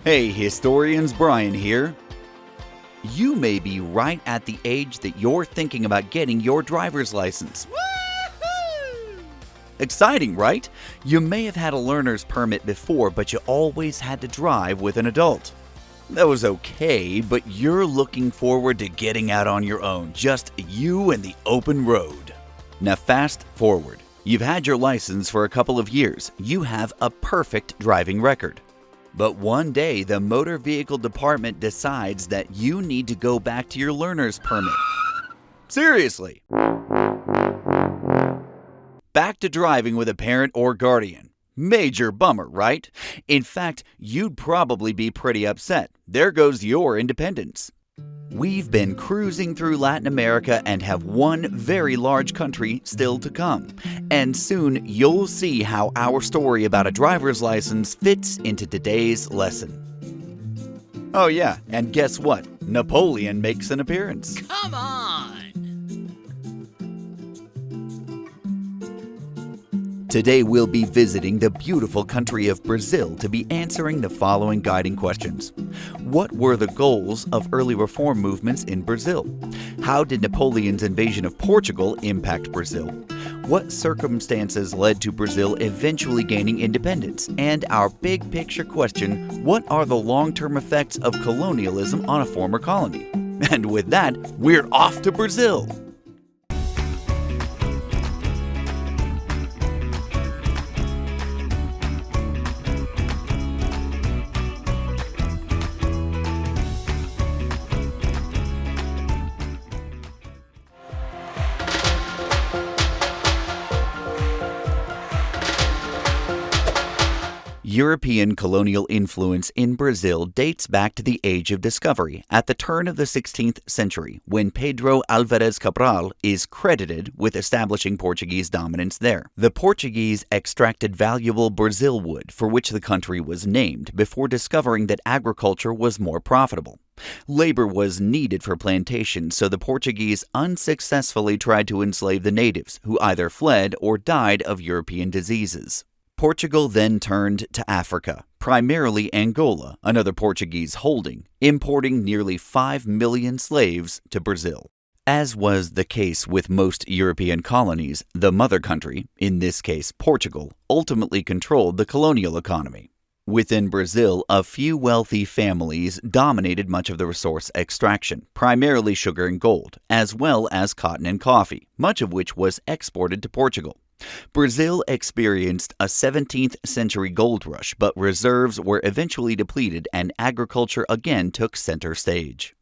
Hey historians, Brian here. You may be right at the age that you're thinking about getting your driver's license. Woohoo! Exciting, right? You may have had a learner's permit before, but you always had to drive with an adult. That was okay, but you're looking forward to getting out on your own, just you and the open road. Now fast forward. You've had your license for a couple of years. You have a perfect driving record. But one day, the motor vehicle department decides that you need to go back to your learner's permit. Seriously. Back to driving with a parent or guardian. Major bummer, right? In fact, you'd probably be pretty upset. There goes your independence. We've been cruising through Latin America and have one very large country still to come. And soon you'll see how our story about a driver's license fits into today's lesson. Oh yeah, and guess what? Napoleon makes an appearance. Come on! Today we'll be visiting the beautiful country of Brazil to be answering the following guiding questions. What were the goals of early reform movements in Brazil? How did Napoleon's invasion of Portugal impact Brazil? What circumstances led to Brazil eventually gaining independence? And our big picture question, what are the long-term effects of colonialism on a former colony? And with that, we're off to Brazil! European colonial influence in Brazil dates back to the Age of Discovery at the turn of the 16th century, when Pedro Álvares Cabral is credited with establishing Portuguese dominance there. The Portuguese extracted valuable Brazil wood, for which the country was named, before discovering that agriculture was more profitable. Labor was needed for plantations, so the Portuguese unsuccessfully tried to enslave the natives, who either fled or died of European diseases. Portugal then turned to Africa, primarily Angola, another Portuguese holding, importing nearly 5 million slaves to Brazil. As was the case with most European colonies, the mother country, in this case Portugal, ultimately controlled the colonial economy. Within Brazil, a few wealthy families dominated much of the resource extraction, primarily sugar and gold, as well as cotton and coffee, much of which was exported to Portugal. Brazil experienced a 17th century gold rush, but reserves were eventually depleted and agriculture again took center stage.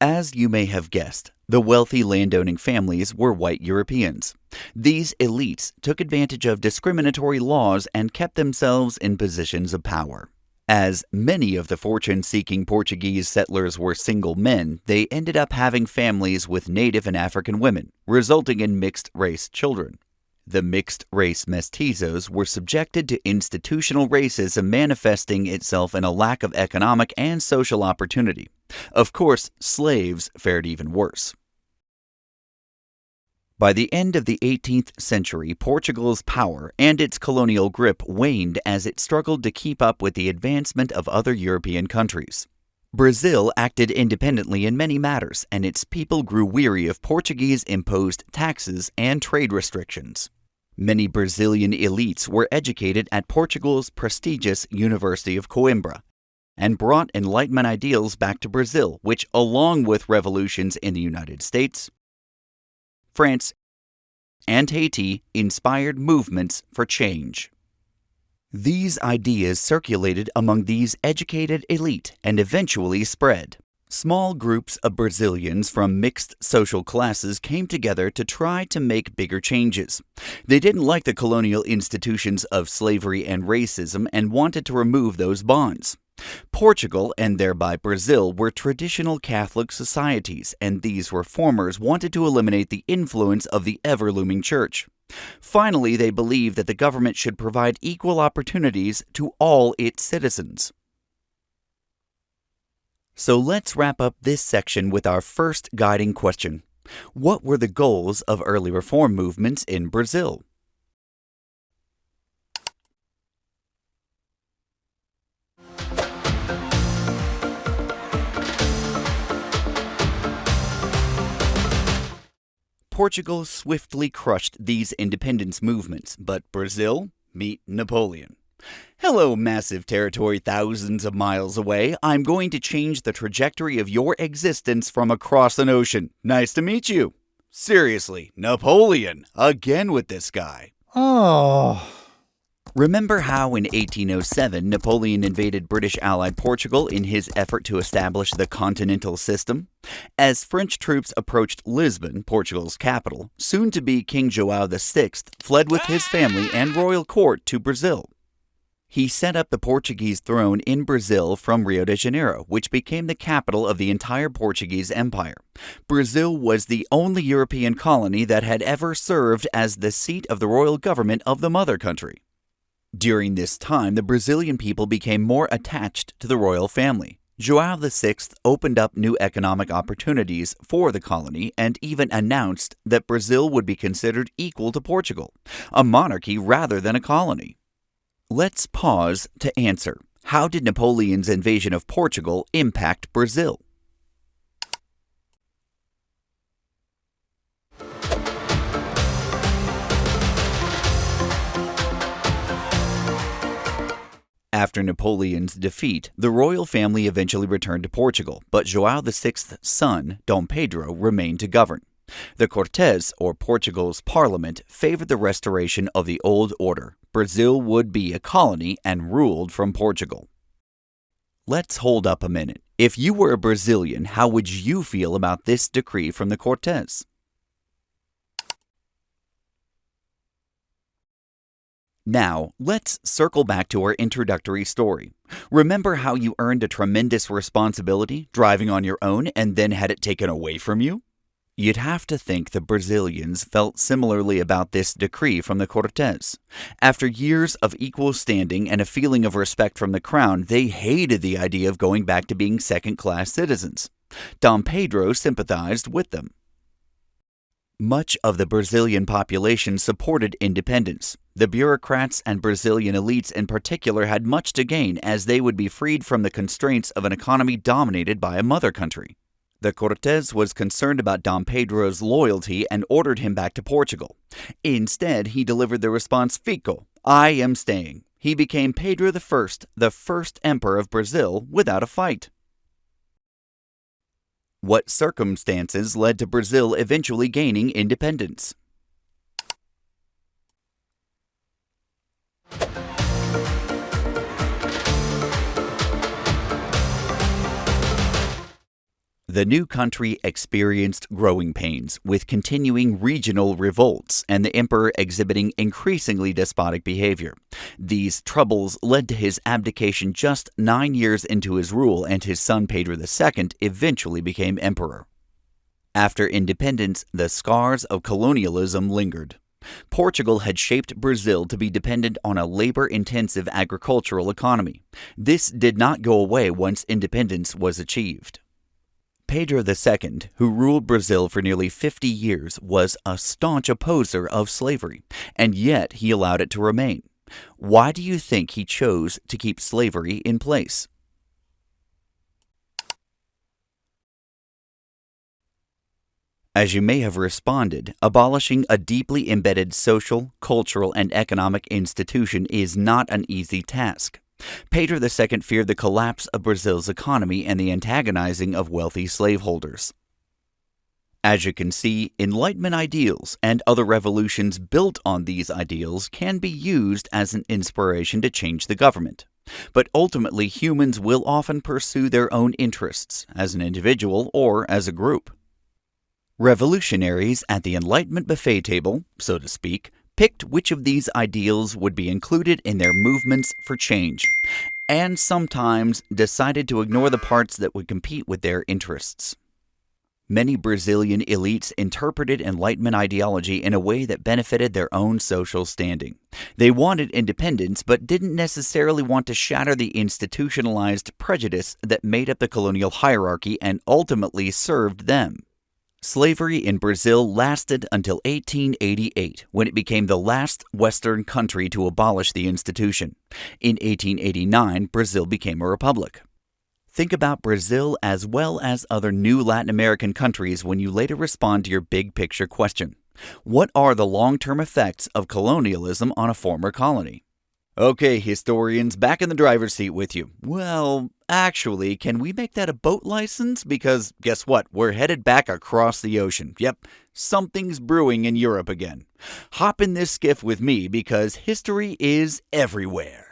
As you may have guessed, the wealthy landowning families were white Europeans. These elites took advantage of discriminatory laws and kept themselves in positions of power. As many of the fortune-seeking Portuguese settlers were single men, they ended up having families with native and African women, resulting in mixed-race children. The mixed-race mestizos were subjected to institutional racism, manifesting itself in a lack of economic and social opportunity. Of course, slaves fared even worse. By the end of the 18th century, Portugal's power and its colonial grip waned as it struggled to keep up with the advancement of other European countries. Brazil acted independently in many matters, and its people grew weary of Portuguese-imposed taxes and trade restrictions. Many Brazilian elites were educated at Portugal's prestigious University of Coimbra, and brought Enlightenment ideals back to Brazil, which, along with revolutions in the United States, France, and Haiti, inspired movements for change. These ideas circulated among these educated elite and eventually spread. Small groups of Brazilians from mixed social classes came together to try to make bigger changes. They didn't like the colonial institutions of slavery and racism and wanted to remove those bonds. Portugal, and thereby Brazil, were traditional Catholic societies, and these reformers wanted to eliminate the influence of the ever-looming church. Finally, they believed that the government should provide equal opportunities to all its citizens. So let's wrap up this section with our first guiding question. What were the goals of early reform movements in Brazil? Portugal swiftly crushed these independence movements, but Brazil? Meet Napoleon. Hello, massive territory thousands of miles away. I'm going to change the trajectory of your existence from across an ocean. Nice to meet you. Seriously, Napoleon. Again with this guy. Oh. Remember how in 1807 Napoleon invaded British allied Portugal in his effort to establish the continental system? As French troops approached Lisbon, Portugal's capital, soon-to-be King João VI fled with his family and royal court to Brazil. He set up the Portuguese throne in Brazil from Rio de Janeiro, which became the capital of the entire Portuguese Empire. Brazil was the only European colony that had ever served as the seat of the royal government of the mother country. During this time, the Brazilian people became more attached to the royal family. João VI opened up new economic opportunities for the colony and even announced that Brazil would be considered equal to Portugal, a monarchy rather than a colony. Let's pause to answer. How did Napoleon's invasion of Portugal impact Brazil? After Napoleon's defeat, the royal family eventually returned to Portugal, but João VI's son, Dom Pedro, remained to govern. The Cortes, or Portugal's parliament, favored the restoration of the old order. Brazil would be a colony and ruled from Portugal. Let's hold up a minute. If you were a Brazilian, how would you feel about this decree from the Cortes? Now, let's circle back to our introductory story. Remember how you earned a tremendous responsibility driving on your own and then had it taken away from you? You'd have to think the Brazilians felt similarly about this decree from the Cortes. After years of equal standing and a feeling of respect from the crown, they hated the idea of going back to being second-class citizens. Dom Pedro sympathized with them. Much of the Brazilian population supported independence. The bureaucrats and Brazilian elites in particular had much to gain as they would be freed from the constraints of an economy dominated by a mother country. The Cortes was concerned about Dom Pedro's loyalty and ordered him back to Portugal. Instead, he delivered the response, "Fico, I am staying." He became Pedro I, the first emperor of Brazil, without a fight. What circumstances led to Brazil eventually gaining independence? The new country experienced growing pains, with continuing regional revolts and the emperor exhibiting increasingly despotic behavior. These troubles led to his abdication just 9 years into his rule, and his son Pedro II eventually became emperor. After independence, the scars of colonialism lingered. Portugal had shaped Brazil to be dependent on a labor-intensive agricultural economy. This did not go away once independence was achieved. Pedro II, who ruled Brazil for nearly 50 years, was a staunch opposer of slavery, and yet he allowed it to remain. Why do you think he chose to keep slavery in place? As you may have responded, abolishing a deeply embedded social, cultural, and economic institution is not an easy task. Pedro II feared the collapse of Brazil's economy and the antagonizing of wealthy slaveholders. As you can see, Enlightenment ideals and other revolutions built on these ideals can be used as an inspiration to change the government. But ultimately, humans will often pursue their own interests, as an individual or as a group. Revolutionaries at the Enlightenment buffet table, so to speak, picked which of these ideals would be included in their movements for change, and sometimes decided to ignore the parts that would compete with their interests. Many Brazilian elites interpreted Enlightenment ideology in a way that benefited their own social standing. They wanted independence, but didn't necessarily want to shatter the institutionalized prejudice that made up the colonial hierarchy and ultimately served them. Slavery in Brazil lasted until 1888, when it became the last Western country to abolish the institution. In 1889, Brazil became a republic. Think about Brazil as well as other new Latin American countries when you later respond to your big picture question. What are the long-term effects of colonialism on a former colony? Okay, historians, back in the driver's seat with you. Well, actually, can we make that a boat license? Because guess what? We're headed back across the ocean. Yep, something's brewing in Europe again. Hop in this skiff with me because history is everywhere.